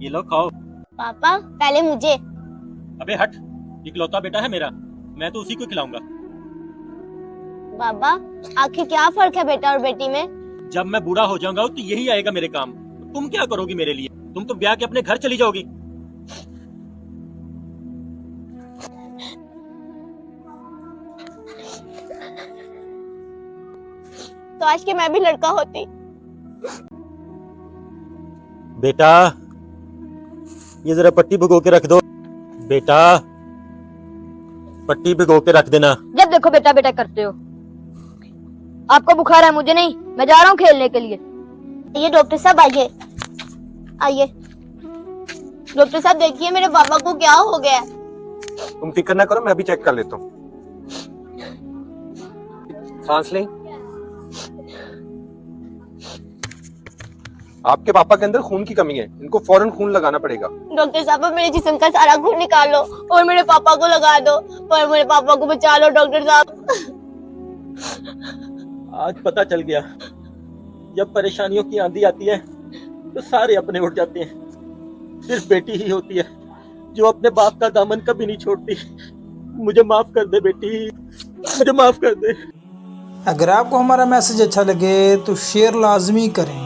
ये लो खाओ। पापा पहले मुझे। अबे हट, इकलौता बेटा है मेरा, मैं तो उसी को खिलाऊंगा। बाबा आखिर क्या फर्क है बेटा और बेटी में? जब मैं बूढ़ा हो जाऊंगा तो यही आएगा मेरे काम। तुम क्या करोगी मेरे लिए? तुम तो ब्याह के अपने घर चली जाओगी। तो आज के मैं भी लड़का होती। बेटा ये जरा पट्टी भिगो के रख दो। बेटा पट्टी भिगो के रख देना। जब देखो बेटा बेटा करते हो। आपको बुखार है, मुझे नहीं। मैं जा रहा हूँ खेलने के लिए। ये डॉक्टर साहब आइए आइए। डॉक्टर साहब देखिए मेरे पापा को क्या हो गया है। तुम फिक्र ना करो, मैं अभी चेक कर लेता हूँ। सांस लें। आपके पापा के अंदर खून की कमी है, इनको फौरन खून लगाना पड़ेगा। डॉक्टर साहब मेरे जिस्म का सारा खून निकाल लो और मेरे पापा को लगा दो, पर मेरे पापा को बचा लो डॉक्टर साहब। आज पता चल गया, जब परेशानियों की आंधी आती है तो सारे अपने उठ जाते हैं। सिर्फ बेटी ही होती है जो अपने बाप का दामन कभी नहीं छोड़ती। मुझे माफ कर दे बेटी, मुझे माफ कर दे। अगर आपको हमारा मैसेज अच्छा लगे तो शेयर लाजमी करें।